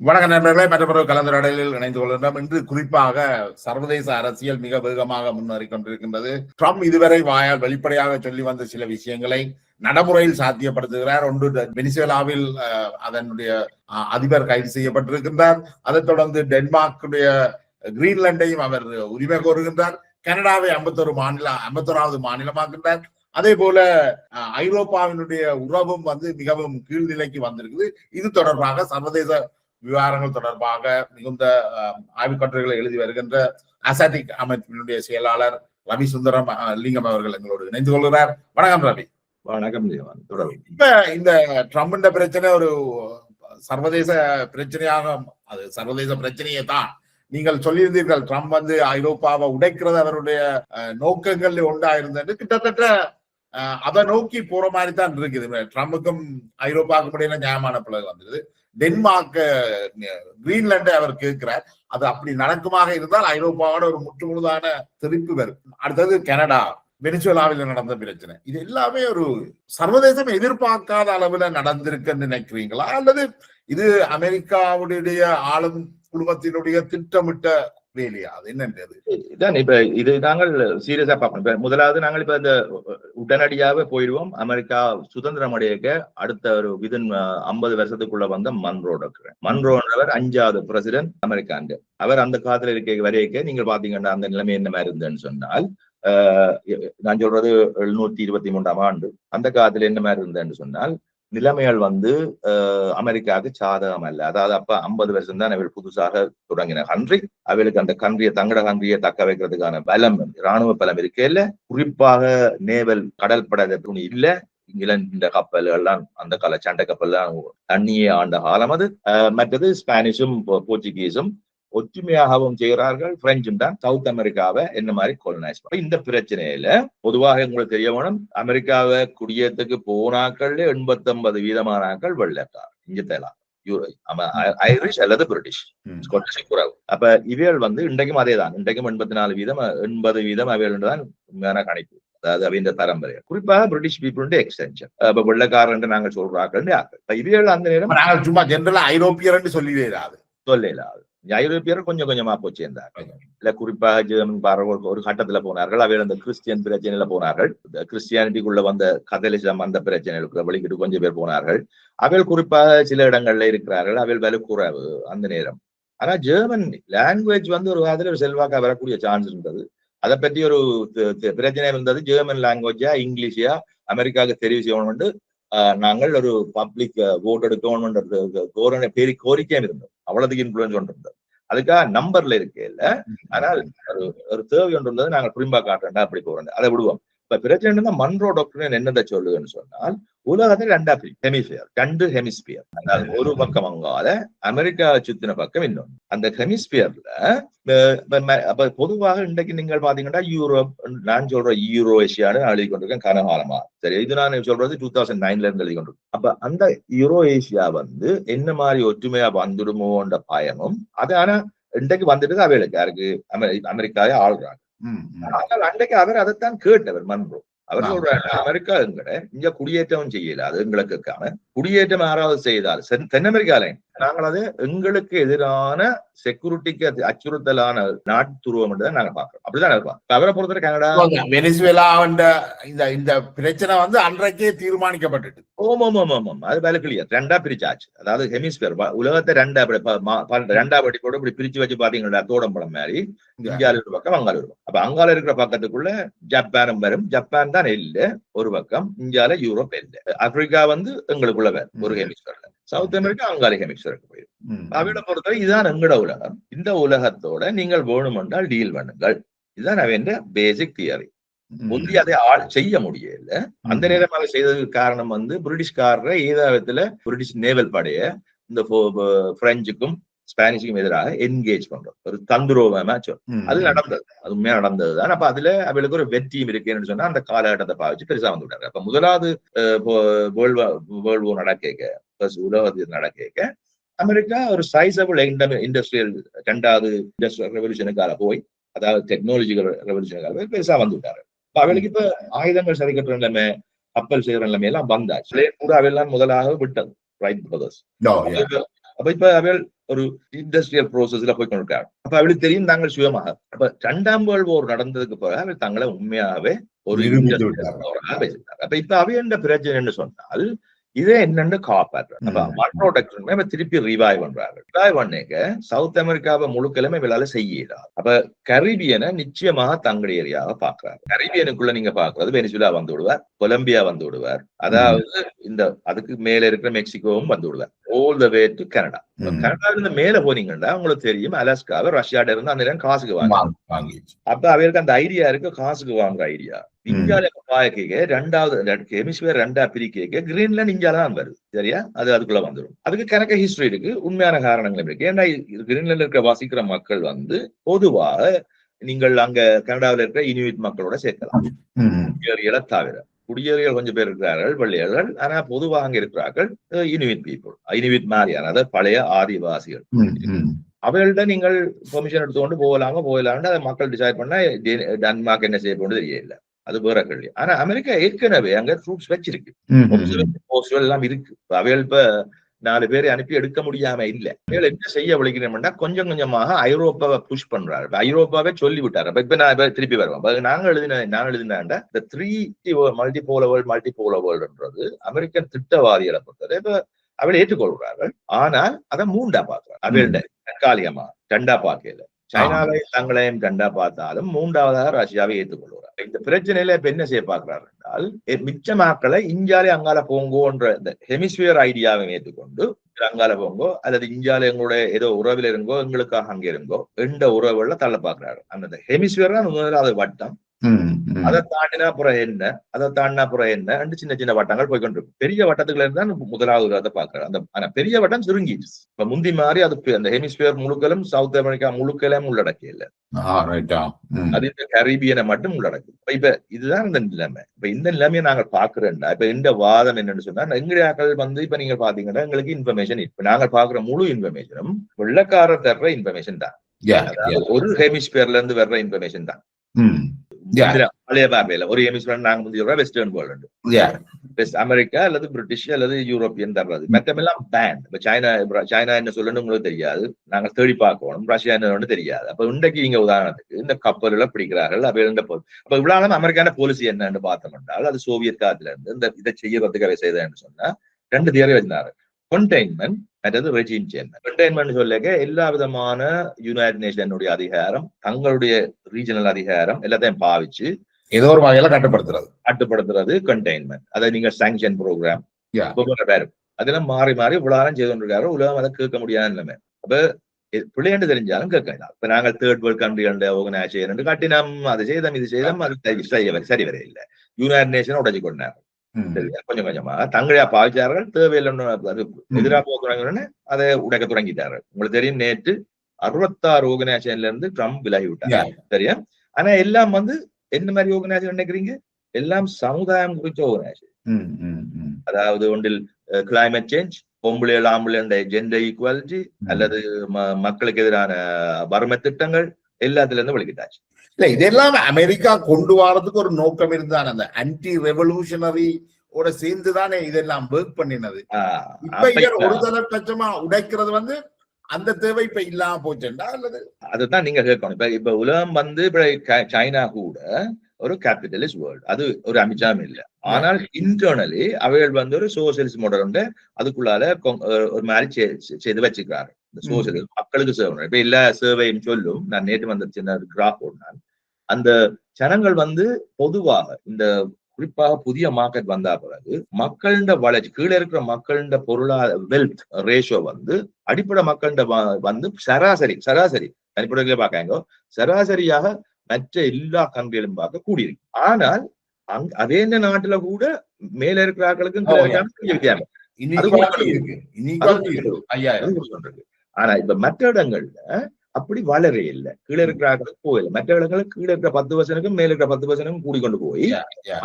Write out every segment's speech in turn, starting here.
வணக்க நண்பர்களே, மற்றொரு கலந்துரையாடலில் இணைந்து கொள்கின்றோம். இன்று குறிப்பாக சர்வதேச அரசியல் மிக வேகமாக முன்னேறிக் கொண்டிருக்கின்றது. ட்ரம்ப் இதுவரை வாயால் வெளிப்படையாக சொல்லி வந்த சில விஷயங்களை நடைமுறையில் சாத்தியப்படுத்துகிறார். ஒன்று, வெனிசுவேலாவில் அதனுடைய அதிபர் கைது செய்யப்பட்டிருக்கின்றார். அதைத் தொடர்ந்து டென்மார்க்குடைய கிரீன்லாண்டையும் அவர் உரிமை கோருகின்றார். கனடாவை 51வது மாநிலமாக்கின்றார். அதே போல ஐரோப்பாவினுடைய உறவும் மிகவும் கீழ்நிலைக்கு வந்திருக்குது. இது தொடர்பாக சர்வதேச விவகாரங்கள் தொடர்பாக மிகுந்த ஆய்வுக்கட்டுரைகளை எழுதி வருகின்ற அசாட்டிக் அமைப்பினுடைய செயலாளர் ரவி சுந்தரம் லிங்கம் அவர்கள் எங்களோடு இணைந்து கொள்கிறார். வணக்கம் ரவி. வணக்கம். இப்ப இந்த ட்ரம்ப் பிரச்சனை ஒரு சர்வதேச பிரச்சனையாக, அது சர்வதேச பிரச்சனையே தான். நீங்கள் சொல்லியிருந்தீர்கள், ட்ரம்ப் ஐரோப்பாவை உடைக்கிறது அவருடைய நோக்கங்கள் ஒன்றா இருந்தது. கிட்டத்தட்ட அதை நோக்கி போற மாதிரி தான் இருக்குது. ட்ரம்புக்கும் ஐரோப்பாவுக்கும் இடையில நியாயமான பிளவு வந்தது. டென்மார்க் கிரீன்லாண்டை அவர் கேட்கிறார். அது அப்படி நடக்குமாக இருந்தால் ஐரோப்பாவோட ஒரு முற்றுமுழுதான திருப்பி வரும். அடுத்தது கனடா, வெனிசுவேலாவில் நடந்த பிரச்சனை. இது எல்லாமே ஒரு சர்வதேசம் எதிர்பார்க்காத அளவுல நடந்திருக்குன்னு நினைக்கிறீங்களா, அல்லது இது அமெரிக்காவுடைய ஆளும் குடும்பத்தினுடைய திட்டமிட்ட வேலையா? அது என்னன்றது இப்ப இது நாங்கள் சீரியஸா பார்க்கணும். முதலாவது நாங்கள் இப்ப இந்த உடனடியாக போயிடுவோம். அமெரிக்கா சுதந்திரம் அடையக்க அடுத்த ஒரு விதின் 50 வருஷத்துக்குள்ள வந்த மன்ரோன்றவர் 5வது பிரசிடென்ட் அமெரிக்காண்டு. அவர் அந்த காலத்துல இருக்க வரையக்க நீங்கள் பாத்தீங்கன்னா அந்த நிலைமை என்ன மாதிரி இருந்ததுன்னு சொன்னால், நான் சொல்றது 723ஆம் ஆண்டு அந்த காலத்துல என்ன மாதிரி இருந்ததுன்னு சொன்னால், நிலைமைகள் அமெரிக்காவுக்கு சாதகம் அல்ல. அதாவது அப்ப 50 வருஷம் தான் அவர்கள் புதுசாக தொடங்கின கண்ட்ரி. அவர்களுக்கு அந்த கண்ட்ரியை தங்கட கண்ட்ரியை தக்க வைக்கிறதுக்கான பலம், இராணுவ பலம் இருக்கே இல்ல. குறிப்பாக நேவல் கடற்படை துணி இல்ல. இங்கிலாந்து கப்பல் எல்லாம் அந்த கால சண்டை கப்பல் எல்லாம் தண்ணியே ஆண்ட காலம் அது. மற்றது ஸ்பானிஷும் போர்ச்சுகீஸும் ஒற்றுமையாகவும் செய்கிறார்கள். பிரெஞ்சும் தான் சவுத் அமெரிக்காவை என்ன மாதிரி கொலனைஸ் பண்ண. இந்த பிரச்சனையில பொதுவாக உங்களுக்கு தெரிய வேணும், அமெரிக்காவை குடியேற்றத்துக்கு போனாக்கள் 89% வெள்ளைக்கார், இங்கத்தெல்லாம் ஐரிஷ் அல்லது பிரிட்டிஷ், ஸ்காட்டிஷ் குறைவு. அப்ப இவைகள் இன்றைக்கும் அதே தான். இன்றைக்கும் 84%, 80% அவைகள் தான் உண்மையான கணிப்பு. அதாவது அவைந்த பரம்பரை குறிப்பாக பிரிட்டிஷ் பீப்புள் எக்ஸ்டென்ஷன். இப்ப வெள்ளைக்காரன் நாங்கள் சொல்றாக்கள் இவைகள் அந்த நேரம் நாங்கள் சும்மா ஜெனரலா ஐரோப்பியர் சொல்லிடாது சொல்லலாது. ஐரோப்பியர் கொஞ்சம் கொஞ்சமா போய் சேர்ந்தார்கள். இல்ல குறிப்பாக ஜெர்மன் பாரர்கள் ஒரு கட்டத்துல போனார்கள். அவைகள் அந்த கிறிஸ்டியன் பிரச்சனையில போனார்கள். கிறிஸ்டியானிட்டிக்குள்ள வந்த கத்தலிசம் அந்த பிரச்சனைகளுக்கு வழிகிட்டு கொஞ்சம் பேர் போனார்கள். அவைகள் குறிப்பாக சில இடங்கள்ல இருக்கிறார்கள். அவைகள் விலை குறைவு அந்த நேரம். ஆனா ஜெர்மன் லாங்குவேஜ் ஒரு அதுல ஒரு செல்வாக்கா வரக்கூடிய சான்ஸ் இருந்தது. அதை பற்றி ஒரு பிரச்சனை இருந்தது. ஜெர்மன் லாங்குவேஜா இங்கிலீஷா அமெரிக்காவுக்கு தெரிவு செய்யணும், நாங்கள் ஒரு பப்ளிக் ஓட் எடுக்கணும் பெரிய கோரிக்கையும் இருந்தது. அவ்வளவுக்கு இன்ஃபுளுன்ஸ் ஒன்று இருந்தது. அதுக்காக நம்பர்ல இருக்கே இல்ல. ஆனால் ஒரு தேவை ஒன்று இருந்தது. நாங்கள் புரிம்பா காட்டுறா அப்படி போறோம், அதை விடுவோம். இப்ப பிரச்சனை மன்ரோ டாக்டர் என்னதை சொல்லுதுன்னு சொன்னால், உலகத்தில் 2 ஹெமிஸ்பியர், 2 ஹெமிஸ்பியர். அதாவது ஒரு பக்கம் அங்கால அமெரிக்கா சுத்தின பக்கம் இன்னொன்று. அந்த ஹெமிஸ்பியர்ல அப்ப பொதுவாக இன்றைக்கு நீங்கள் பாத்தீங்கன்னா யூரோப், நான் சொல்ற யூரோ ஏசியான்னு எழுதி கொண்டிருக்கேன் கனகாலமா. சரி, இது நான் சொல்றது 2009ல இருந்து எழுதி கொண்டிருக்கேன். அப்ப அந்த யூரோ ஏசியா என்ன மாதிரி ஒற்றுமையா வந்துடுமோன்ற பயமும் அது. ஆனா இன்றைக்கு வந்துட்டு அவைகளுக்கு யாருக்கு அமெரிக்காவே ஆள்றாங்க. ஆனால் அன்றைக்கு அவர் அதைத்தான் கேட்டவர் மன்ரோ. அவர் சொல்றாங்க, அமெரிக்கா இங்க குடியேற்றம் செய்யல, அது எங்களுக்கு குடியேற்றம் யாராவது செய்தால் தென் அமெரிக்கால நாங்கள் அது எங்களுக்கு எதிரான செக்யூரிட்டிக்கு அச்சுறுத்தலான நாட்டுத்துருவம் தான் நாங்க பாக்குறோம். அப்படிதான் இருப்போம். அவரை பொறுத்தவரை கனடா வெனிசுவேலா இந்த பிரச்சனை அன்றைக்கே தீர்மானிக்கப்பட்டது. ஓம் அது வேலை கிளியர். 2ஆ பிரிச்சாச்சு. அதாவது ஹெமிஸ்பியர் உலகத்தை 2ஆ படி கூட இப்படி பிரிச்சு வச்சு பாத்தீங்கன்னா தோடம்படம் மாதிரி இந்தியால ஒரு பக்கம் அங்கால இருக்கும். அப்ப அங்கால இருக்கிற பக்கத்துக்குள்ள ஜப்பானும் வரும். ஜப்பான் தான் இல்ல ஒரு பக்கம், இந்தியால யூரோப் இல்ல. ஆப்பிரிக்கா எங்களுக்குள்ள வேற ஒரு ஹெமிஸ்பியர்ல. சவுத் அமெரிக்கா அங்கால ஹெமிஸ்பியருக்கு போயிடும். அவளை பொறுத்தவரை இதுதான் எங்கட உலகம். இந்த உலகத்தோட நீங்கள் வேணும் என்றால் டீல் பண்ணுங்கள். இதுதான் அவன் பேசிக் தியரி. முந்தி அதை செய்ய முடியல. அந்த நேரம் அதை செய்ததுக்கு காரணம் பிரிட்டிஷ்காரரை ஏதாவதுல பிரிட்டிஷ் நேவல் படைய இந்த பிரெஞ்சுக்கும் ஸ்பானிஷுக்கும் எதிராக என்கேஜ் பண்றோம். ஒரு தந்துரோகமா அது நடந்தது. அது உண்மையா நடந்ததுதான். அப்ப அதுல அவளுக்கு ஒரு வெற்றியும் இருக்குன்னு சொன்னா அந்த காலகட்டத்தை பாவிச்சு பெருசா வந்துட்டாங்க. அப்ப முதலாவது வேர்ல்ட் வார் நடக்க, உலகத்தில் நடக்க அமெரிக்கா ஒரு சைசபிள் இண்டஸ்ட்ரியல் 2வது இண்டஸ்ட்ரியல் ரெவல்யூஷனுக்காக போய், அதாவது டெக்னாலஜிக்கல் ரெவல்யூஷனுக்காக பெருசா வந்துட்டாரு. அவளுக்கு இப்ப ஆயுதங்கள் சரி கட்டுற நிலைமை, கப்பல் செய்யற நிலைமை எல்லாம் வந்தாச்சு. கூட அவையெல்லாம் முதலாக விட்டது ரைட் பிரதர்ஸ். அப்ப இப்ப அவள் ஒரு இண்டஸ்ட்ரியல் ப்ரோசஸ்ல போய் கொண்டிருக்காங்க. அப்ப அவளுக்கு தெரியும் தாங்கள் சுயமாக. அப்ப 2ஆம் வேர்ல்ட் வார் நடந்ததுக்கு பிறகு அவர் தங்களை உண்மையாகவே ஒரு வச்சிருக்காங்க. அப்ப இப்ப அவையண்ட பிரச்சனைன்னு சொன்னால் இதே என்னன்னு காப்பாற்ற அப்ப மன்றோ டாக்டர் திருப்பி ரிவைவ் பண்றாங்க. ரிவைவ் பண்ணேங்க சவுத் அமெரிக்காவை முழுக்கிழமை இவளால செய்யலாம். அப்ப கரீபியனை நிச்சயமாக தங்களுடைய ஏரியாவை பாக்குறாரு. கரீபியனுக்குள்ள நீங்க பாக்குறது வெனிசுலா வந்து விடுவார், கொலம்பியா வந்து விடுவார், அதாவது இந்த அதுக்கு மேல இருக்கிற மெக்சிகோவும் வந்து விடுவார், all the way to Canada. கனடால இருந்து மேல போனீங்கன்னா உங்களுக்கு தெரியும் அலாஸ்காவை ரஷ்யாட இருந்து அந்த நேரம் காசுக்கு வாங்க. அப்ப அவருக்கு அந்த ஐடியா இருக்கு, காசுக்கு வாங்குற ஐடியா. இந்தியாவில பாய்க்க ரெண்டாவது ஹெமிஸ்பியர் ரெண்டா பிரிக்க கிரீன்லாந்து இந்தியால தான் வருது. சரியா? அது அதுக்குள்ள வந்துடும். அதுக்கு கணக்க ஹிஸ்டரி இருக்கு, உண்மையான காரணங்கள் இருக்கு. ஏன்னா கிரீன்லாந்துல இருக்க வசிக்கிற மக்கள் வந்து பொதுவாக நீங்கள் அங்க கனடாவில் இருக்கிற இனுவிட் மக்களோட சேர்க்கலாம். குடியேறிகளை தவிர குடியேறிகள் கொஞ்சம் பேர் இருக்கிறார்கள், வெள்ளையர்கள். ஆனா பொதுவாக அங்க இருக்கிறார்கள் இனுவிட் பீப்புள், இனுவிட் மாதிரியான அதாவது பழைய ஆதிவாசிகள். அவர்கள்ட்ட நீங்கள் பெர்மிஷன் எடுத்துக்கொண்டு போகலாம்னு அதை மக்கள் டிசைட் பண்ணா டென்மார்க் என்ன செய்ய போன்னு தெரியல, அது வேற கேள்வி. ஆனா அமெரிக்கா ஏற்கனவே அங்க ட்ரூப்ஸ் வச்சிருக்கு, எல்லாம் இருக்கு. அவைகள் இப்ப 4 பேரை அனுப்பி எடுக்க முடியாம இல்ல. அவைகள் என்ன செய்ய விளைக்கிறோம்னா கொஞ்சம் கொஞ்சமாக ஐரோப்பாவை புஷ் பண்றாரு. ஐரோப்பாவே சொல்லி விட்டாரு. இப்ப நான் திருப்பி வருவேன். நாங்க எழுதினாண்டா இந்த 3 மல்டிபோலர் வேர்ல்டுன்றது அமெரிக்கன் திட்டவாதிகளை பொறுத்தது இப்ப அவளை ஏற்றுக்கொள்கிறார்கள். ஆனால் அதை 3ஆ பாக்குறாங்க. அவள்கிட்ட தற்காலிகமா 2ஆ பார்க்கல. சைனாவை தங்களையும் 2ஆ பார்த்தாலும் 3ஆவதாக ரஷ்யாவை ஏற்றுக்கொள்கிறார். இந்த பிரச்சனையில இப்ப என்ன செய்ய பார்க்கிறார் என்றால் மிச்ச மாக்களை இந்தியாலே அங்கால போங்கோன்ற இந்த ஹெமிஸ்பியர் ஐடியாவை ஏற்றுக்கொண்டு அங்கால போங்கோ அல்லது இந்தியால எங்களுடைய ஏதோ உறவில் இருங்கோ, எங்களுக்காக அங்க இருங்கோ எந்த உறவுல தள்ள பாக்குறாரு. அந்த ஹெமிஸ்பியர் தான் முதலாவது வட்டம். அதை தாண்டினா அப்புறம் என்ன, அதை தாண்டினா அப்புறம் என்ன சின்ன சின்ன வட்டங்கள் போய்கொண்டிருக்கும். பெரிய வட்டத்துக்குள்ள இருந்தா முதலாவது அதை பாக்குறாரு. அந்த ஆனா பெரிய வட்டம் சுருங்கிடுச்சு. இப்ப முந்தி மாதிரி அது அந்த ஹெமிஸ்பியர் முழுக்களும் சவுத் அமெரிக்கா முழுக்கலும் உள்ளடக்கிய இல்ல, அது இந்த கரீபியனை மட்டும் உள்ளடக்கு. இப்ப இதுதான் இந்த நிலைமை. இப்ப இந்த நிலைமையை நாங்க பாக்குறோம்டா இப்ப இந்த வாதம் என்னன்னு சொன்னா எங்களுடைய வந்து இப்ப நீங்க பாத்தீங்கன்னா எங்களுக்கு இன்ஃபர்மேஷன் இப்ப நாங்க பாக்குற முழு இன்ஃபர்மேஷனும் வெள்ளக்காரர் தர்ற இன்ஃபர்மேஷன் தான். ஒரு ஹெமிஸ்பியர்ல இருந்து வர்ற இன்ஃபர்மேஷன் தான். பழைய பார்வையில ஒரு ஹெமிஸ்பியர் நாங்க வந்து வெஸ்டர்ன் வேர்ல்டு, வெஸ்ட் அமெரிக்கா அல்லது பிரிட்டிஷ் அல்லது யூரோப்பியன் தர்றது. மற்றமெல்லாம் பேண்ட். இப்ப சைனா என்ன சொல்லணும்னு உங்களுக்கு தெரியாது, நாங்க தேடி பார்க்கணும். ரஷ்யா என்ன தெரியாது. அப்ப இன்றைக்கு இங்க உதாரணத்துக்கு இந்த கப்பல்களை பிடிக்கிறார்கள். அப்ப இவ்வளவு அமெரிக்கான பாலிசி என்னன்னு பார்த்தோம் என்றால் அது சோவியத் காலத்துல இருந்து இந்த இதை செய்யறதுக்காக செய்தேன்னு சொன்னா 2 தியரி வச்சிருந்தாரு. கண்டெய்ன்மெண்ட் அல்லது ரெஜிம் சேஞ்ச். கண்டெய்ன்மெண்ட் சொல்லிக்க எல்லா விதமான யுனைடெட் நேஷனுடைய அதிகாரம், தங்களுடைய ரீஜனல் அதிகாரம் எல்லாத்தையும் பாவிச்சு ஏதோ ஒரு வகையில கட்டுப்படுத்துறது கண்டெய்ன்மெண்ட். அதை நீங்க சாங்ஷன் ப்ரோக்ராம் அதெல்லாம் மாறி மாறி உலகம் செய்து கொண்டிருக்காரு. உலகம் அதை கேட்க முடியாத நிலைமை. அப்ப பிள்ளைன்னு தெரிஞ்சாலும் கேட்கலாம். இப்ப நாங்கள் தேர்ட் வேர்ல்ட் கண்ட்ரிகள் ஆர்கனைசேஷன் காட்டினோம், அது செய்தோம் இது செய்தோம், அது சரி வர இல்லை. யுனைடெட் நேஷன் உடைச்சு கொண்டாரு. கொஞ்சம் கொஞ்சமா தங்களையா பாவிச்சார்கள். தேவையில்லை எதிராக போக்குறாங்கன்னு அதை உடைக்க தொடங்கிட்டார்கள். உங்களுக்கு தெரியும் நேற்று 66 ஆர்கனைசேஷன்ல இருந்து ட்ரம்ப் விலகி விட்டார். சரியா? ஆனா எல்லாம் வந்து என்ன மாதிரி ஆர்கனைசேஷன் நினைக்கிறீங்க? எல்லாம் சமுதாயம் குறிச்ச ஆர்கனைசேஷன். அதாவது ஒன்றில் கிளைமேட் சேஞ்ச், பொம்பளைகள் ஆம்பளை ஜெண்டர் ஈக்குவாலிட்டி அல்லது மக்களுக்கு எதிரான வறுமை திட்டங்கள் எல்லாத்துல இருந்து வெளிக்கிட்டாச்சு. இல்ல இதெல்லாம் அமெரிக்கா கொண்டு வரதுக்கு ஒரு நோக்கம் இருந்தான அந்த ஆன்டி ரெவல்யூஷனரி ஓட சேர்ந்துதானே இதெல்லாம் ஒர்க் பண்ணினது. இப்ப ஒரு தரப்பட்சமா உடைக்கிறது வந்து அந்த தேவை இப்ப இல்லாம போச்சுண்டா அல்லது அதுதான் நீங்க கேட்கணும். இப்ப உலகம் வந்து இப்ப சைனா கூட ஒரு கேபிட்டலிஸ்ட் வேர்ல்டு, அது ஒரு அமிச்சாம இல்லை. ஆனால் இன்டர்னலி அவைகள் வந்து ஒரு சோசியலிஸ்ட் மாடல் வந்து அதுக்குள்ளால ஒரு மாதிரி செய்து வச்சுக்கிறாரு. இந்த சோசியலிஸ்ட் மக்களுக்கு சேவை. இப்ப எல்லா சேவையும் சொல்லும். நான் நேற்று வந்து சின்ன கிராஃப் போடுறேன். அந்த ஜனங்கள் வந்து பொதுவாக இந்த குறிப்பாக புதிய மார்க்கெட் வந்தா பிறகு மக்களிட வளர்ச்சி கீழே இருக்கிற மக்களிட பொருளாதார வெல்த் ரேஷியோ வந்து அடிப்படை மக்களிட வந்து சராசரி தனிப்படையிலே பார்க்காங்க சராசரியாக மற்ற எல்லா கண்களிலும் பார்க்க கூடியிருக்கு. ஆனால் அதே நாட்டுல கூட மேல இருக்கிறார்களுக்கும் வித்தியாசம். ஆனா இப்ப மற்ற இடங்கள்ல அப்படி வளர இல்லை. கீழே இருக்கிறார்களுக்கு போயில மற்ற இடங்களுக்கு கீழே இருக்கிற 10% மேல இருக்கிற 10% கூடிக்கொண்டு போய்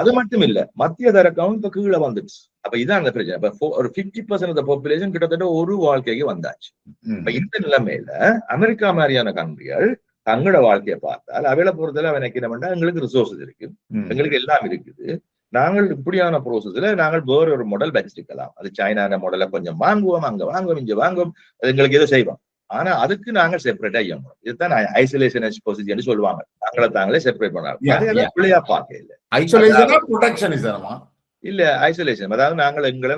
அது மட்டும் இல்ல மத்திய தரக்கம் இப்ப கீழே வந்துச்சு. அப்ப இதான் அந்த பிரச்சனை. இப்ப ஒரு 50% பாப்புலேஷன் கிட்டத்தட்ட ஒரு வாழ்க்கைக்கு வந்தாச்சு. இப்ப இந்த நிலைமையில அமெரிக்கா மாதிரியான கண்ட்ரிகள் தங்களோட வாழ்க்கையை பார்த்தால் அவையில பொறுத்தல அவன் நினைக்கிறோம்னா எங்களுக்கு ரிசோர்சஸ் இருக்கு, எங்களுக்கு எல்லாம் இருக்குது, நாங்கள் இப்படியான ப்ரோசஸ்ல நாங்கள் வேற ஒரு மாடல் வச்சிருக்கலாம். அது சைனா மாடலை கொஞ்சம் வாங்குவோம், அங்க வாங்குவோம், இங்க வாங்குவோம், அது எங்களுக்கு எதோ செய்வோம். ஆனா அதுக்கு நாங்க செப்பரேட்டா இயங்கணும். இதுதான் ஐசோலேஷன் பொசிஷன் சொல்லுவாங்க. தாங்களே செப்பரேட் பண்ணாங்க. அது பிள்ளையா பார்க்க இல்ல. ஐசோலேஷனா ப்ரொடெக்ஷனிசமா? இல்ல ஐசோலேஷன். அதாவது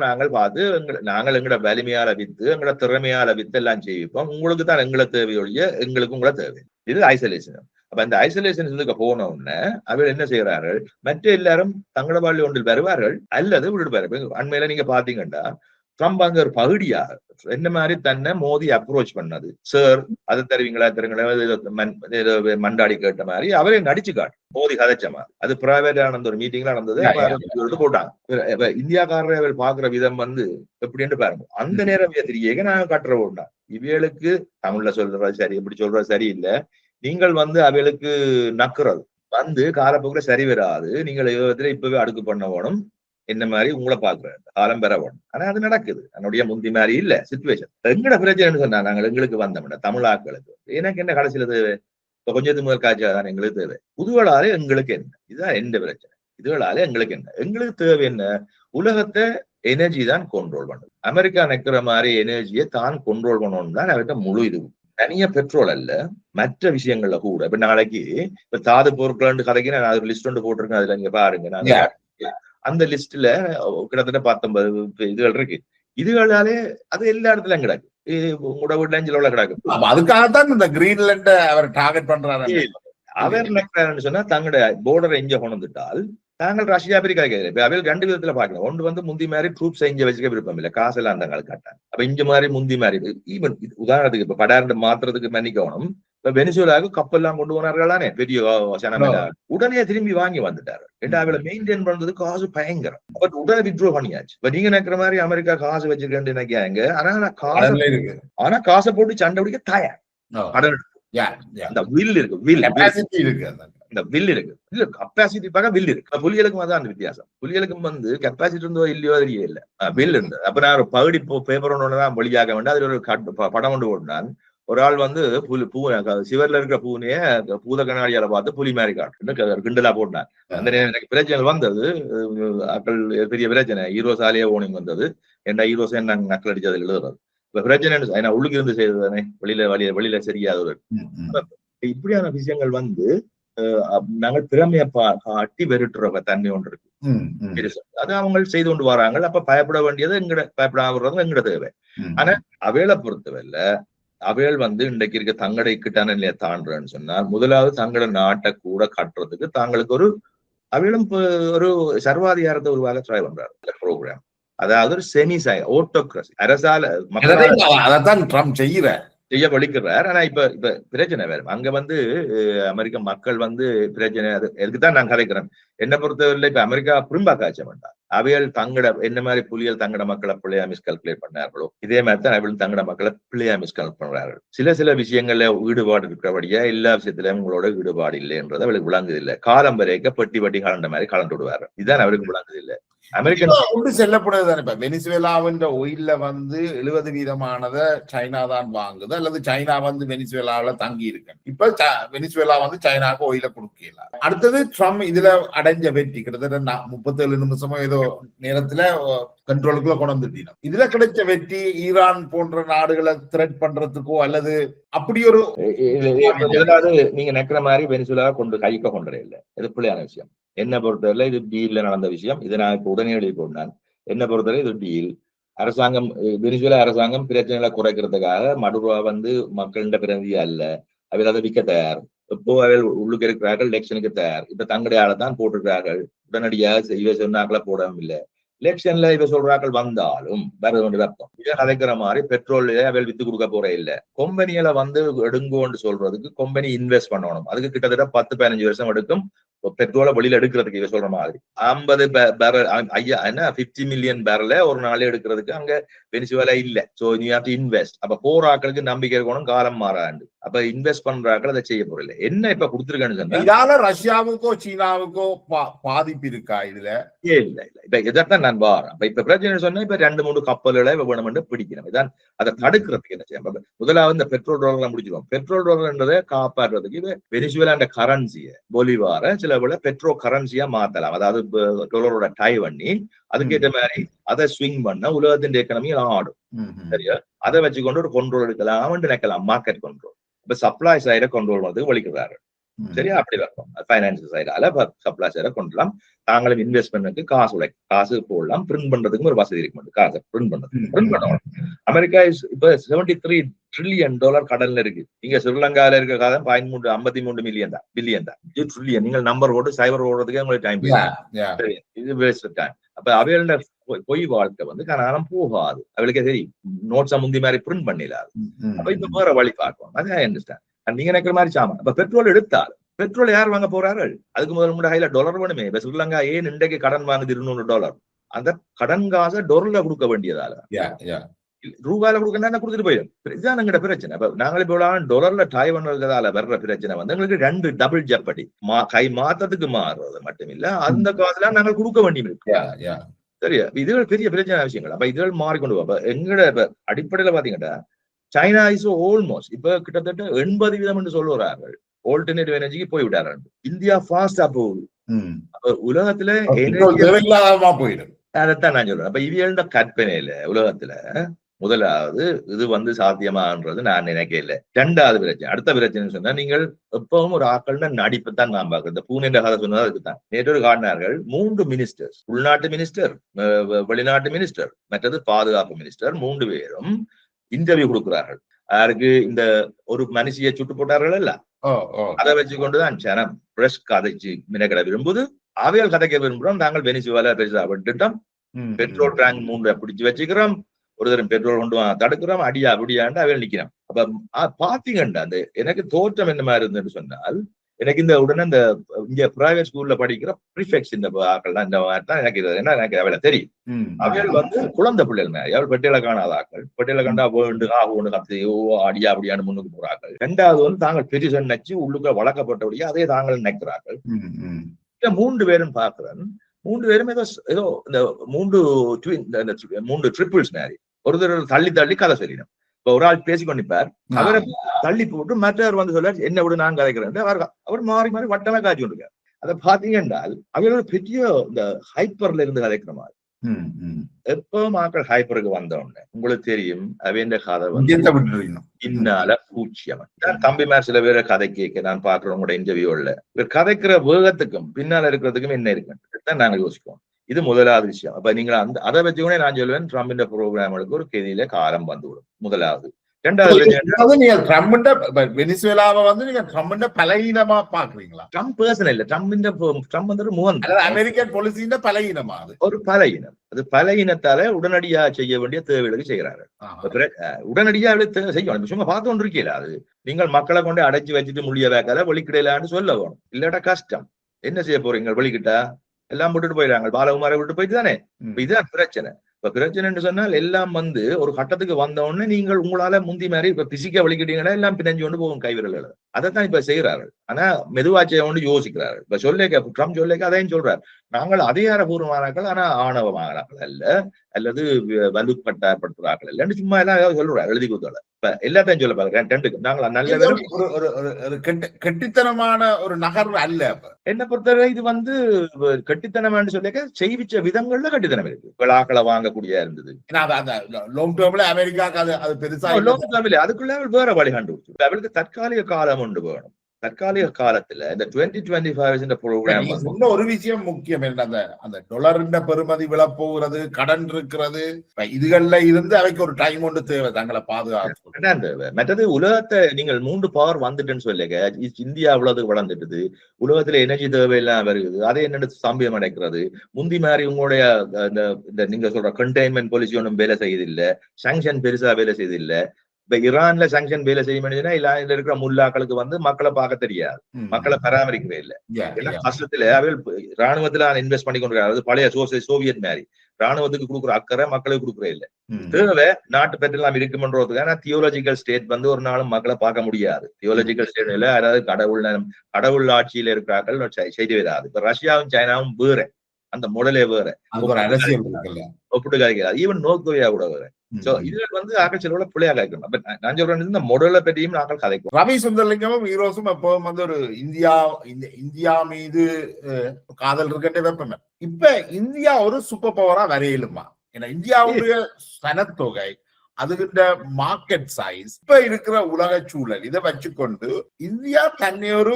நாங்கள் பார்த்து நாங்கள் எங்களோட வலிமையால வித்து எங்களோட திறமையால வித்து எல்லாம் செய்வோம். உங்களுக்கு தான் எங்களை தேவையொழிய எங்களுக்கு உங்களை தேவை. இது ஐசோலேஷன். அப்ப இந்த ஐசோலேஷன் இதுக்கு போன உடனே அவர் என்ன செய்யறார்கள், மற்ற எல்லாரும் தங்களோட வாழ்க்கை ஒன்றில் வருவார்கள் அல்லது விடுவார்கள். அண்மையில நீங்க பாத்தீங்கன்னா ட்ரம்ப் அங்க ஒரு பகுதியா என்ன மாதிரி தன்னை மோதி அப்ரோச் பண்ணது, சார் அதை தருவீங்களா மண்டாடி கேட்ட மாதிரி அவரே நடிச்சு காட்டு மோதி கதைச்ச மாதிரி. அது பிரைவேட் ஆனந்த ஒரு மீட்டிங்ல நடந்தது போட்டாங்க. இந்தியாக்காரரை அவர் பாக்குற விதம் எப்படின்னு பாருங்க. அந்த நேரம் தெரிய நாங்க கட்டுற ஒண்ணா இவளுக்கு தமிழ்ல சொல்றது சரி, எப்படி சொல்றது சரியில்லை. நீங்கள் அவைகளுக்கு நக்குறது காலப்போக்கில் சரி வராது. நீங்கள் இப்பவே அடுக்கு பண்ண வேணும். என்ன மாதிரி உங்களை பாக்குறேன் காலம் பெற வேணும். ஆனா அது நடக்குது. என்னுடைய முந்தி மாதிரி இல்ல சிச்சுவேஷன். எங்கட பிரச்சனைன்னு சொன்னா நாங்கள் எங்களுக்கு வந்தோம்னா தமிழாக்களுக்கு எனக்கு என்ன கடைசியில தேவை, கொஞ்சத்துக்கு முதல் காய்ச்சல் எங்களுக்கு தேவை. புதுவளாலே எங்களுக்கு என்ன, இதுதான் எந்த பிரச்சனை. இதுவளாலே எங்களுக்கு என்ன, எங்களுக்கு தேவை என்ன, உலகத்தை எனர்ஜி தான் கண்ட்ரோல் பண்ணுது. அமெரிக்கா நிக்கிற மாதிரி எனர்ஜியை தான் கண்ட்ரோல் பண்ணணும் தான் அவர்கிட்ட முழு இது. தனியா பெட்ரோல் அல்ல, மற்ற விஷயங்கள்ல கூட. இப்ப நாளைக்கு இப்ப தாது பொருட்கள் கதைக்கு நான் ஒரு லிஸ்ட் ஒன்று போட்டிருக்கேன். அதுல நீங்க பாருங்க. நாங்க அந்த லிஸ்ட்ல கிட்டத்தட்ட 19 இதுகள் இருக்கு. இதுகளாலே அது எல்லா இடத்துலயும் கிடக்கு. உங்களோட வீட்டுல அஞ்சுல கிடக்கு. அதுக்காகத்தான் இந்த கிரீன்லாண்ட அவர் டார்கெட் பண்றாரு. அவர் நினைக்கிறாருன்னு சொன்னா தங்களோட போர்டரை எங்க கொண்டு வந்துட்டால் தாங்கள் ரஷ்யா அமெரிக்கா கேட்கல. அவையில் 2 விதத்துல பாக்கலாம். ஒன்று முந்தி மாதிரி ட்ரூப்ஸ் இங்க வச்சுக்க விருப்பம் இல்லை, காசெல்லாம் அந்த கால காட்டாங்க. அப்ப இங்க மாதிரி முந்தி மாதிரி ஈவன் உதாரணத்துக்கு இப்ப படாரண்டு மாத்துறதுக்கு மன்னிக்கணும். இப்ப வெனிசுலாவுக்கு கப்பல்லாம் கொண்டு போனார்களானே பெரிய சனமேல உடனே திரும்பி வாங்கி வந்துட்டாரு. அவளை மெயின்டைன் பண்றது காசு பயங்கரம். பட் உடனே வித்ட்ரோ பண்ணியாச்சு. இப்ப நீங்க நினைக்கிற மாதிரி அமெரிக்கா காசு வச்சிருக்கேன் நினைக்காங்க. ஆனா காசை போட்டு சண்டை பிடிக்க தயார். அந்த வில் இருக்கு, வில் இருக்கு, இந்த வில் இருக்கு. இல்ல கப்பாசிட்டி பார்க்க வில் இருக்கு. புலிகளுக்கும் அதான் அந்த வித்தியாசம். புலிகளுக்கும் கெப்பாசிட்டி இருந்தோ இல்லையோ தெரிய இல்ல, வில் இருந்தது. அப்ப நான் ஒரு பகுதி பேப்பர் ஒன்றுதான் வெளியாக வேண்டாம். அதுல ஒரு படம் ஒன்று போட்டான். ஒரு ஆள் பூ சிவர்ல இருக்கிற பூனைய பூத கண்ணாடியால பார்த்து புலி மாதிரி காட்டு கிண்டலா போட்டான். அந்த நேரம் எனக்கு பிரச்சனை வந்தது. அக்கள் பெரிய பிரச்சனை. ஹீரோ சாலையே ஓனிங் வந்தது. என்ன ஹீரோஸ் என்ன நக்கல் அடிச்சது எழுதுறது. இப்ப பிரச்சனை ஏன்னா உள்ளுக்கு இருந்து செய்ததானே, வெளியில சரியாதது. இப்படியான விஷயங்கள் நாங்கள் திறமையை காட்டி வெறுட்டுற தன்மை ஒன்று இருக்கு. அது அவங்க செய்து கொண்டு வராங்க. அப்ப பயப்பட வேண்டியது பயப்படாத எங்கட தேவை. ஆனா அவைகளை பொறுத்தவரையில அவைகள் இன்றைக்கு இருக்க தங்கட இக்கட்டான நிலையை தாண்டுறேன்னு சொன்னால் முதலாவது தங்கட நாட்டை கூட கட்டுறதுக்கு தாங்களுக்கு அவைகளும் ஒரு சர்வாதிகாரத்தை உருவாக ட்ரை பண்றாரு ப்ரோக்ராம். அதாவது ஒரு செமி ஓட்டோக்ரசி அரசால ட்ரம்ப் செய்ய வலிக்கிறார். ஆனா இப்ப பிரச்சனை வேற. அங்க அமெரிக்க மக்கள் பிரச்சனை எதுக்குதான் நான் கதைக்கிறேன். என்ன பொறுத்தவரை இப்ப அமெரிக்கா புரிம்பா காய்ச்ச வேண்டாம். அவைகள் தங்கட என்ன மாதிரி புலிகள் தங்கட மக்களை பிள்ளையா மிஸ்கால்குலேட் பண்ணார்களோ இதே மாதிரி தான் அவர்கள் தங்கட மக்களை பிள்ளையா மிஸ்கால்குலேட் பண்றார்கள். சில விஷயங்கள்ல ஈடுபாடு இருக்கிறபடியா எல்லா விஷயத்திலும் உங்களோட ஈடுபாடு இல்லைன்றது அவளுக்கு விளங்குது இல்லை. காலம் வரைக்க பட்டி கலண்ட மாதிரி கலந்து விடுவாரு. இதுதான் அவருக்கு விளங்குது இல்லை. அமெரிக்கன் செல்லப்படுதுதான். இப்ப வெனிசுவேலாவின் ஒயில்ல 70% சைனா தான் வாங்குது, அல்லது சைனா வெனிசுவேலாவில தங்கி இருக்கு. இப்ப வெனிசுவேலா சைனாவுக்கு ஒயில கொடுக்கல. அடுத்தது ட்ரம்ப் இதுல அடைஞ்ச வெற்றி கிட்டத்தட்ட 37 நிமிஷமோ ஏதோ நேரத்துல கண்ட்ரோலுக்குள்ள கொண்டு வந்துட்டீங்க. இதுல கிடைச்ச வெற்றி ஈரான் போன்ற நாடுகளை த்ரெட் பண்றதுக்கோ அல்லது அப்படி ஒரு நீங்க நினைக்கிற மாதிரி வெனிசுவேலா கைக்க கொண்டே இல்லை. இது பிள்ளையான விஷயம். என்ன பொறுத்தவரை இது டீல்ல நடந்த விஷயம். இதை நான் இப்ப உடனே எழுதி போட்டேன். என்ன பொறுத்தவரை இது டீல். அரசாங்கம் வெனிசுவேலா அரசாங்கம் பிரச்சனைகளை குறைக்கிறதுக்காக மடுவா மக்களிட பிரதிநிதி அல்ல. அவர் அதை விற்க தயார். இப்போ அவர்கள் உள்ளுக்கு இருக்கிறார்கள், எலெக்ஷனுக்கு தயார். இப்ப தங்கடையால தான் போட்டிருக்கிறார்கள். உடனடியாக இவ சொன்னாக்களை போடவும் இல்லை. எலெக்ஷன்ல இவ சொல்றாக்கள் வந்தாலும் வேற ஒன்று அர்த்தம். இதை கதைக்கிற மாதிரி பெட்ரோல்ல அவள் வித்து கொடுக்க போற இல்ல. கொம்பனியில எடுங்கோன்னு சொல்றதுக்கு கொம்பனி இன்வெஸ்ட் பண்ணணும். அதுக்கு கிட்டத்தட்ட 10-15 வருஷம் எடுக்கும். பெட்ரோலை வெளியில எடுக்கிறதுக்கு இவ சொல்ற மாதிரி 50 பேரல் 50 மில்லியன் பேரல ஒரு நாளே எடுக்கிறதுக்கு அங்க வெனிசுவேலா இல்ல. So you have to invest. அப்ப போராக்களுக்கு நம்பிக்கை இருக்கணும், காலம் மாறாண்டு. அப்ப இன்வெஸ்ட் பண்றாக்கள் அதை செய்ய போறல. என்ன இப்ப கொடுத்துருக்கான்னு சொன்னா இதால ரஷ்யாவுக்கோ சீனாவுக்கோ பாதிப்பு இருக்கா? இதுல இல்ல இப்ப இதான் நான் வாரம். இப்ப பிரச்சனை சொன்னா இப்ப 2-3 கப்பல்களை வேணும்னு பிடிக்கணும். இதான் அதை தடுக்கிறதுக்கு என்ன செய்யணும். முதலாவது இந்த பெட்ரோல் டாலர்லாம் முடிச்சிருவோம். பெட்ரோல் டாலர்ன்றதை காப்பாற்றுறதுக்கு இது வெனிசுவேலா கரன்சியை பொலிவார சில லெவல பெட்ரோ கரன்சியா மாத்தலாம். அதாவது டாலரோட டை பண்ணி அதுக்கேற்ற மாதிரி அதை ஸ்விங் பண்ண உலகத்தின் எக்கனமி ஆடும். சரியா? அதை வச்சுக்கொண்டு ஒரு கண்ட்ரோல் எடுக்கலாம் நினைக்கலாம், மார்க்கெட் கண்ட்ரோல். இப்ப சப்ளை சைட கண்ட்ரோல் வந்து வலிக்கிறாரு. சரியா? அப்படி இருக்கும். பைனான்சியல் சைடால சப்ளை சைட கொண்டுலாம். தாங்களும் இன்வெஸ்ட்மெண்ட்டுக்கு காசு போடலாம். பிரிண்ட் பண்றதுக்கு ஒரு வசதி இருக்கு. காசை பிரிண்ட் பண்ணணும். அமெரிக்கா இப்ப $73 trillion கடன்ல இருக்கு. இங்க ஸ்ரீலங்கால இருக்க காலம் 53 மில்லியன் தான், பில்லியன் தான். ட்ரில்லியன். நீங்கள் நம்பர் ஓட்டு சைபர் ஓடுறதுக்கு உங்களுக்கு டைம் போயிடும். இது வேஸ்ட் டைம். அப்ப அவையோட பொய் வாழ்க்கை வந்து காரணம் போகாது. அவளுக்கே தெரியும் நோட்ஸா முந்தி மாதிரி பிரிண்ட் பண்ணிடாது. அப்ப இப்ப வேற வழி பார்க்கணும். அதே அண்டர்ஸ்டாண்ட். நீங்க நினைக்கிற மாதிரி சாமான். அப்ப பெட்ரோல் எடுத்தால் பெட்ரோல் யார் வாங்க போறார்கள்? அதுக்கு முதல் கையில டாலர் வேணுமே. இப்ப ஸ்ரீலங்கா ஏன் இன்றைக்கு கடன் வாங்குது $200? அந்த கடன் காசை டாலர்ல கொடுக்க வேண்டியதால ரூபாயில கொடுக்கணும் கொடுத்துட்டு போயிடும். இதுதான் எங்கட பிரச்சனை. அப்ப நாங்கள் இப்போ டாலர்ல டாய் பண்ணுறதால வர்ற பிரச்சனை வந்து எங்களுக்கு 2 டபுள் ஜப்படி. கை மாத்தத்துக்கு மாறுறது மட்டும் இல்ல, அந்த காசுலாம் நாங்கள் கொடுக்க வேண்டியும் இருக்கு. சரியா? இதுகள் பெரிய பிரச்சனை விஷயங்கள். அப்ப இதுகள் மாறிக்கொண்டு அப்ப எங்கட அடிப்படையில பாத்தீங்கன்னா சைனா இஸ் ஆல்மோஸ்ட் இப்ப கிட்டத்தட்ட 80% என்று சொல்லுறார்கள் ஆல்டர்னேட்டிவ் எனர்ஜிக்கு போய்விட்டார்கள். இந்தியா ஃபாஸ்டா போகுது. உலகத்துல போயிடும். அதைத்தான் நான் சொல்றேன். அப்ப இவியல்ட கற்பனையில உலகத்துல முதலாவது இது வந்து சாத்தியமான்றது நான் நினைக்கல. 2வது பிரச்சனை, அடுத்த பிரச்சனை சொன்னா நீங்கள் எப்பவும் ஒரு ஆக்கள்னா நடிப்புத்தான் நான் பாக்குறேன். இந்த பூனென்ற கதை சொன்னது அதுக்குத்தான். நேற்று காட்டினார்கள் 3 மினிஸ்டர்ஸ், உள்நாட்டு மினிஸ்டர், வெளிநாட்டு மினிஸ்டர், மற்றது பாதுகாப்பு மினிஸ்டர், 3 பேரும் இன்டர்வியூ கொடுக்கிறார்கள். யாருக்கு? இந்த ஒரு மனுஷியை சுட்டு போட்டார்கள் இல்ல, அதை வச்சுக்கொண்டுதான் ஜனம் பிரஸ் கதைச்சு மினக்கடை விரும்புது. அவையால் கதைக்க விரும்புறோம். நாங்கள் வெனிசுவேலா பெருசா விட்டுட்டோம். பெட்ரோல் டேங்க் 3 பிடிச்சு வச்சுக்கிறோம். ஒரு தரம் பெட்ரோல் கொண்டு தடுக்கிறோம். அடியா அப்படியாண்டு அவையால் நிக்கிறோம். அப்ப பாத்தீங்கன்னா அந்த எனக்கு தோற்றம் என்ன மாதிரி இருந்துன்னு சொன்னால், எனக்கு இந்த உடனே இந்த இங்க பிரைவேட் ஸ்கூல்ல படிக்கிற ப்ரிஃபெக்ட்ஸ் இந்த ஆக்கள் தான் இந்த மாதிரி தான் எனக்கு என்ன எனக்கு அவளை தெரியும். அவைகள் வந்து குழந்தை பிள்ளைகள் மேல அவள் பெட்டியில காணாத ஆக்கள். பெட்டியில கண்டா வேண்டு ஒண்ணு கத்து அடியா அப்படியான்னு முன்னுக்கு போறார்கள். 2வது வந்து தாங்கள் பெரிய நச்சு உள்ளுக்குள்ள வளர்க்கப்பட்டபடியா அதே தாங்கள் நினைக்கிறார்கள். 3 பேரும் பாக்குறேன். 3 பேரும் ஏதோ இந்த 3 ட்ரிபிள்ஸ் மாதிரி ஒருத்தர் தள்ளி தள்ளி கதை சொல்லிடும். இப்ப ஒரு ஆள் பேசிக்கொண்டிருப்பார், அவரை தள்ளி போட்டு மற்றவர் வந்து சொல்ல என்ன விட நான் கதைக்கிறேன். அவர் மாறி மாறி வட்டமா காய்ச்சி கொண்டிருக்காரு. அதை பாத்தீங்க என்றால் அவரோட பெரிய இந்த ஹைப்பர்ல இருந்து கதைக்கிற மாதிரி. எப்ப மக்கள் ஹைப்பருக்கு வந்த உடனே உங்களுக்கு தெரியும் அவன் கதை வந்து பின்னால பூச்சியவன். தம்பி மேல சில பேரை கதை கேட்க நான் பாக்குறேன் உங்களோட இன்டர்வியூல. இவர் கதைக்கிற வேகத்துக்கும் பின்னால இருக்கிறதுக்கும் என்ன இருக்குன்னு நாங்க யோசிப்போம். இது முதலாவது விஷயம். அப்ப நீங்க அதை வச்சுக்கொண்டே நான் சொல்லுவேன் ட்ரம்பின் ப்ரோக்ராம்களுக்கு ஒரு கெதியில காலம் வந்துவிடும். முதலாவது. 2வது நீங்க ட்ரம்ப்ட வெனிசுவேலாவை வந்து நீங்க ட்ரம்ப்ட பலகீனமா பாக்குறீங்களா? ட்ரம்ப் பர்சன் இல்ல, ட்ரம்ப் வந்து முகன் அமெரிக்கன் பாலிசியின் பலகீனமா? அது ஒரு பலகீனம். அது பலகீனத்தால உடனடியா செய்ய வேண்டிய தேவைகளுக்கு செய்யறாரு. உடனடியா செய்யணும். சும்மா பார்த்து கொண்டு இருக்கீங்களா? அது நீங்கள் மக்களை கொண்டு அடைச்சு வச்சுட்டு முடிய வைக்காத வெளிக்கிடலான்னு சொல்ல வேணும். இல்லாட்டா கஷ்டம். என்ன செய்ய போறீங்க? வெளிக்கிட்டா எல்லாம் விட்டுட்டு போயிடாங்க. பாலகுமாரை விட்டு போயிட்டு தானே. இதுதான் பிரச்சனை. இப்ப பிரச்சனைன்னு சொன்னால் எல்லாம் வந்து ஒரு கட்டத்துக்கு வந்த உடனே நீங்கள் உங்களால முந்தி மாதிரி இப்ப பிசிக்கா வலிக்கிட்டீங்கன்னா எல்லாம் பிணைஞ்சு கொண்டு போகும் கைவிரல். அதைத்தான் இப்ப செய்யறாரு. ஆனா மெதுவாச்சைய கொண்டு யோசிக்கிறாரு. இப்ப ட்ரம்ப் சொல்லேக்க அதையும் சொல்றாரு. நாங்கள் அதிகாரபூர்வமானாக்கள், ஆனா ஆணவமானாக்கள் அல்ல, அல்லது வலுப்பட்டாப்படுத்துறார்கள் இல்லன்னு சும்மா எல்லாம் சொல்றாரு எழுதி கொடுத்தால. இப்ப எல்லாத்தையும் சொல்ல பாருங்க. நாங்கள் நல்ல ஒரு கெட்டித்தனமான ஒரு நகர்வு அல்ல. என்ன பொறுத்தவரை இது வந்து கட்டித்தனம் சொல்லிக்க செய்விச்ச விதங்கள்ல கட்டித்தனம் இருக்கு. விழாக்களை வாங்கக்கூடிய இருந்தது. லாங் டேர்ம்ல அமெரிக்காவுக்கு அது பெருசா லாங் டேர்ம்ல அதுக்குள்ள வேற வழி கண்டுபிடிச்சு அவளுக்கு தற்காலிக காலம் உண்டு வேணும். தற்காலிக காலத்துல இந்த 2025 ப்ரோக்ராம் சொன்ன ஒரு விஷயம் முக்கியம். அந்த டாலரின் பெறுமதி விழப்போகிறது, கடன் இருக்கிறது, இதுகள்ல இருந்து அவைக்கு ஒரு டைம் ஒன்று தேவை தங்களை பாதுகாப்பு. மற்றது உலகத்தை நீங்கள் 3 பவர் வந்துட்டுன்னு சொல்லுங்க. இந்தியா அவ்வளவு வளர்ந்துட்டுது. உலகத்துல எனர்ஜி தேவையெல்லாம் வருது. அதை என்னென்ன சம்பியம் அடைக்கிறது. முந்தி மாதிரி உங்களுடைய இந்த நீங்க சொல்ற கண்டெய்ன்மெண்ட் பாலிசி ஒன்றும் வேலை செய்யதில்லை. சாங்ஷன் பெருசா வேலை செய்யதில்லை. இப்ப ஈரான்ல சாங்ஷன் வேலை செய்ய முடியுதுன்னா இல்ல இருக்கிற முல்லாக்களுக்கு வந்து மக்களை பார்க்க தெரியாது, மக்களை பராமரிக்கவே இல்லை. கஷ்டத்துல அவள் ராணுவத்துல இன்வெஸ்ட் பண்ணி கொண்டிருக்காரு. பழைய சோவியத் மாதிரி ராணுவத்துக்கு கொடுக்குற அக்கறை மக்களுக்கு கொடுக்குறே இல்லை. தேவை நாட்டு பெற்றெல்லாம் இருக்குமன்றதுக்கான தியோலஜிக்கல் ஸ்டேட் வந்து ஒரு நாளும் மக்களை பார்க்க முடியாது. தியோலஜிக்கல் ஸ்டேட் இல்ல, அதாவது கடவுள் ஆட்சியில இருக்கிறார்கள் செய்து வராது. இப்ப ரஷ்யாவும் சைனாவும் வேற, அந்த மாடலே வேற, அரசியல் ஒப்பிட்டு கதைக்கிறார். ஈவன் நோர்த் கொரியா கூட வேற. சோ இதுல வந்து ஆக்கள் சிலவோட பிள்ளையா கதைக்கணும். அப்ப நான் சொல்றேன் இந்த மொடலை பற்றியும் நாங்கள் கதைக்கணும். ரவி சுந்தரலிங்கமும் ஈரோஸும் எப்பவும் வந்து ஒரு இந்தியா மீது காதல் இருக்கின்ற வெப்பமே. இப்ப இந்தியா ஒரு சூப்பர் பவரா வரையிலுமா? ஏன்னா இந்தியாவுடைய சனத்தொகை, அதுகிட்ட மார்க்கெட் சைஸ், இப்ப இருக்கிற உலக சூழல், இதை வச்சுக்கொண்டு இந்தியா தன்னை ஒரு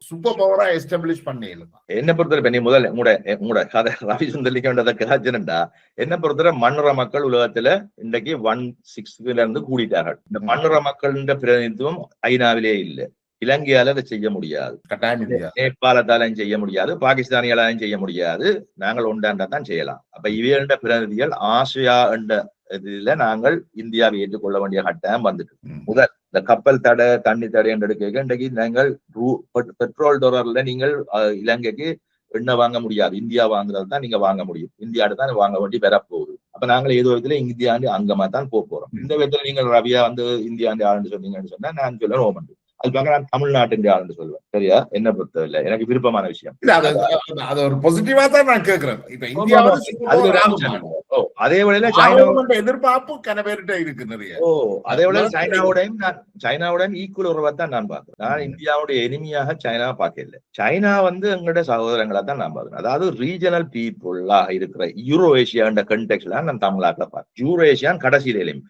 சூப்பர் பவரா எஸ்டாப்ளிஷ் பண்ணிடலாம். என்ன பொறுத்தவரை நீ முதல்ல உங்களோட கதை ரவி சுந்தரலிங்கோட கதாச்சனண்டா என்ன பொறுத்தவரை மண்ணுற மக்கள் உலகத்துல இன்றைக்கு 160 இருந்து கூடிட்டார்கள். இந்த மண்ணுற மக்கள் பிரதிநிதித்துவம் ஐநாவிலே இல்லை. இலங்கையால அதை செய்ய முடியாது, நேபாளத்தாலும் செய்ய முடியாது, பாகிஸ்தானியாலும் செய்ய முடியாது. நாங்கள் ஒன்றாண்டா தான் செய்யலாம். அப்ப இவையோட பிரதிநிதிகள் ஆசியா என்ற இதுல நாங்கள் இந்தியாவை ஏற்றுக்கொள்ள வேண்டிய கட்டாயம் வந்துட்டு. முதல் இந்த கப்பல் தடை, தண்ணி தடை என்று எடுக்க இன்றைக்கு நாங்கள் பெட்ரோல் டாலர்ல நீங்கள் இலங்கைக்கு எண்ணெய் வாங்க முடியாது. இந்தியா வாங்குறது தான் நீங்க வாங்க முடியும். இந்தியாவிட தான் வாங்க வேண்டி வரப்போகுது. அப்ப நாங்கள் ஏதோ விதத்துல இந்தியாண்டு அங்கமா தான் போறோம். இந்த விதத்துல நீங்கள் ரவியா வந்து இந்தியாண்டு ஆளுன்னு சொன்னீங்கன்னு சொன்னா நான் சொல்ல ரோமன். அது பார்க்க நான் தமிழ்நாட்டின் ஆளுன்னு சொல்லுவேன். சரியா? என்ன பொறுத்தவரை எனக்கு விருப்பமான விஷயம். அது ஒரு பாசிட்டிவா தான் நான் கேட்கிறேன். இப்ப இந்தியா அதே வேளையில சைனாவோட எதிர்பார்ப்பு கனவேறிட்ட இருக்கு நிறைய. அதே வேளையில சைனாவுடன் ஈக்குவல் உறவை தான் நான் பாக்குறேன். நான் இந்தியாவுடைய எனிமியாக சைனா பார்க்கல. சைனா வந்து எங்களோட சகோதரங்களா தான் நான் பாக்குறேன். அதாவது ரீஜனல் பீப்புளா இருக்கிற யூரோ ஏசியாண்ட கண்டெக்ஸ்ல நான் தமிழ்நாட்டில் பார்க்கிறேன். யூரேஷியான் கடைசியிலையும்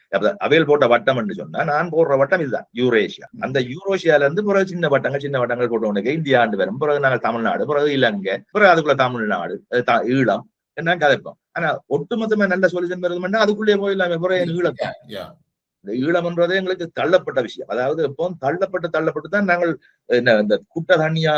அவையில் போட்ட வட்டம் என்று சொன்னா நான் போடுற வட்டம் இதுதான் யூரேஷியா. அந்த யூரோஷியால இருந்து பிறகு சின்ன வட்டங்கள் போட்டு உனக்கு இந்தியா ஆண்டு வரும். பிறகு நாங்கள் தமிழ்நாடு, பிறகு இலங்கை, பிறகு அதுக்குள்ள தமிழ்நாடு, ஈழம் என்ன கதைப்போம். ஆனா ஒட்டுமொத்தமா நல்ல சொல்யூஷன் வருதுன்னா அதுக்குள்ளே போயிடலாமே. பிறகு ஈழம், இந்த ஈழம்ன்றதே எங்களுக்கு தள்ளப்பட்ட விஷயம். அதாவது இப்போ தள்ளப்பட்டு தான் நாங்கள் இந்த குட்டை தண்ணியா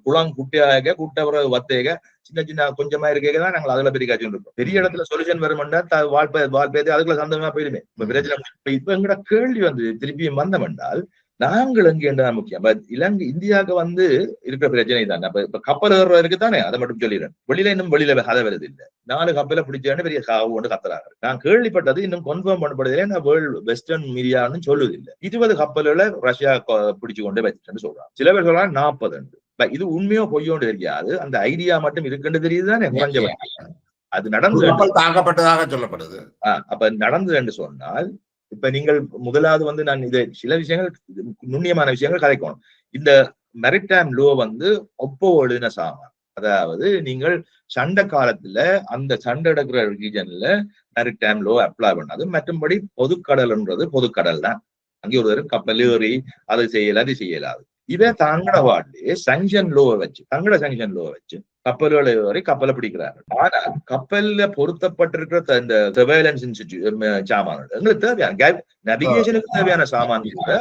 குளம் குட்டையாக குட்டை பிறகு வத்தேக சின்ன கொஞ்சமா இருக்கேங்க தான் நாங்கள் அதுல பெரிய காட்சி இருக்கோம். பெரிய இடத்துல சொல்யூஷன் வருமெண்டா வாழ்ப்பேது அதுக்குள்ள சந்தோஷமா போயிடுமே. இப்ப பிரச்சனை இப்ப எங்கட கேள்வி வந்து திருப்பியும் வந்தம் என்றால் நாங்கள் எங்க என்றதான் முக்கியம். இலங்கை இந்தியாவுக்கு வந்து இருக்கிற பிரச்சனை தான். இப்ப கப்பல் ஏறுறதுக்கு தானே, அதை மட்டும் சொல்லிடுறேன். வெளியில கதை வருது இல்லை. 4 கப்பலை பிடிச்சேன்னு பெரிய காவு கொண்டு கத்துறாங்க. நான் கேள்விப்பட்டது இன்னும் கன்ஃபார்ம் பண்ணப்படுதே, நான் வேர்ல்டு வெஸ்டர்ன் மீடியான்னு சொல்லுது இல்லை. 20 கப்பல்களை ரஷ்யா பிடிச்சு கொண்டு வச்சுட்டு சொல்றாங்க. சில பேர் சொல்றாங்க 40. இது உண்மையோ பொய்யோண்டு தெரியாது. அந்த ஐடியா மட்டும் இருக்குன்னு தெரியுது தானே. அது நடந்து தாக்கப்பட்டதாக சொல்லப்படுது. அப்ப நடந்தது என்று சொன்னால் இப்ப நீங்கள் முதலாவது வந்து நான் இது சில விஷயங்கள் நுண்ணியமான விஷயங்கள் கதைக்கணும். இந்த மெரிடைம் லோ வந்து எழுதின சாமான். அதாவது நீங்கள் சண்டை காலத்துல அந்த சண்டை எடுக்கிற ரீஜன்ல மெரிடைம் லோ அப்ளை பண்ணாது. மற்றும்படி பொதுக்கடல்ன்றது பொதுக்கடல் தான். அங்கே ஒரு கப்பல் ஏறி அதை செய்யலாது. இதே தங்கட வார்டிலே சங்ஷன் லோவை வச்சு கப்பல்களை ஏறி கப்பலை பிடிக்கிறார்கள். ஆனா கப்பல்ல பொருத்தப்பட்டிருக்கிற இந்த சர்வேலன்ஸ் சாமான்கள் எங்களுக்கு தேவையான நேவிகேஷனுக்கு தேவையான சாமான் கூட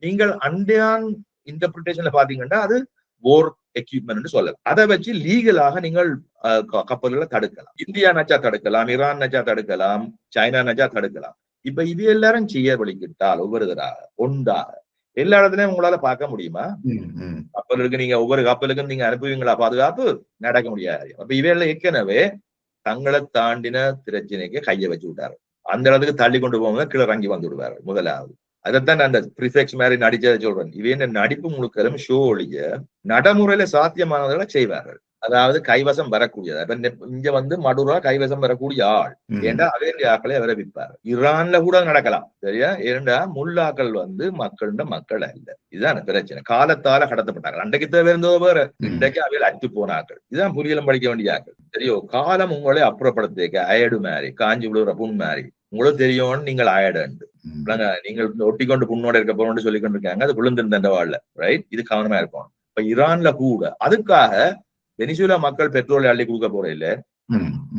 நீங்கள் அண்டியான் இன்டர்பிரிட்டேஷன்ல பாத்தீங்கன்னா அது போர் எக்யூப்மெண்ட் சொல்லலாம். அதை வச்சு லீகலாக நீங்கள் கப்பல்களை தடுக்கலாம். இந்தியா நச்சா தடுக்கலாம், ஈரான் நச்சா தடுக்கலாம், சைனா நச்சா தடுக்கலாம். இப்ப இது எல்லாரும் செய்ய வழிகிட்டால் ஒவ்வொருவராக ஒன்றாக எல்லா இடத்துலயும் உங்களால பார்க்க முடியுமா? கப்பலுக்கு நீங்க ஒவ்வொரு கப்பலுக்கும் நீங்க அனுப்புவீங்களா பாதுகாப்பு? நடக்க முடியாது. அப்ப இவையில ஏற்கனவே தங்களை தாண்டின பிரச்சனைக்கு கையை வச்சு விட்டாரு. அந்த இடத்துக்கு தள்ளி கொண்டு போவாங்க, கீழே இறங்கி வந்து விடுவாரு. முதலாவது அதைத்தான் நான் அந்த ப்ரிஃபெக்ட்ஸ் மாதிரி நடிச்சதை சொல்றேன். இவைய நடிப்பு முழுக்கலும் ஷோ ஒழிய நடைமுறையில சாத்தியமானவர்களை செய்வார்கள். அதாவது கைவசம் வரக்கூடியது. இங்க வந்து மடுரா கைவசம் வரக்கூடிய ஆள். ஏண்டா அதே ஆக்களை அவரை விற்பாரு. ஈரான்ல கூட நடக்கலாம். சரியா? ஏண்டா முல்லாக்கள் வந்து மக்கள் அல்ல. இதுதான் பிரச்சனை. காலத்தால கடத்தப்பட்டார்கள். அன்றைக்கு தேவை இருந்ததோ வேற, இன்றைக்கு அவையில் அச்சு போனார்கள். இதுதான் புரியலும் படிக்க வேண்டிய ஆக்கள். சரியோ? காலம் உங்களை அப்புறப்படுத்த அயடு மாதிரி காஞ்சி விழுற புண் மாதிரி உங்களுக்கு தெரியும். நீங்கள் ஆயிடண்டு நீங்கள் ஒட்டிக்கொண்டு புண்ணோட இருக்க போறோம்னு சொல்லி கொண்டு இருக்காங்க. அது விழுந்திருந்த வாழ்ல ரைட். இது கவனமா இருக்கும். இப்ப ஈரான்ல கூட அதுக்காக வெனிசுலா மக்கள் பெட்ரோலை அள்ளி கொடுக்க போற இல்ல,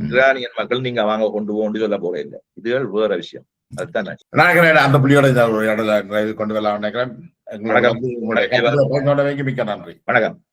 ஈரானியன் மக்கள் நீங்க வாங்க கொண்டு போன்னு சொல்ல போற இல்ல. இதுகள் வேற விஷயம். அதுதான் நினைக்கிறேன். அந்த புள்ளியோட கொண்டு வரலாம் நினைக்கிறேன். மிக்க நன்றி. வணக்கம்.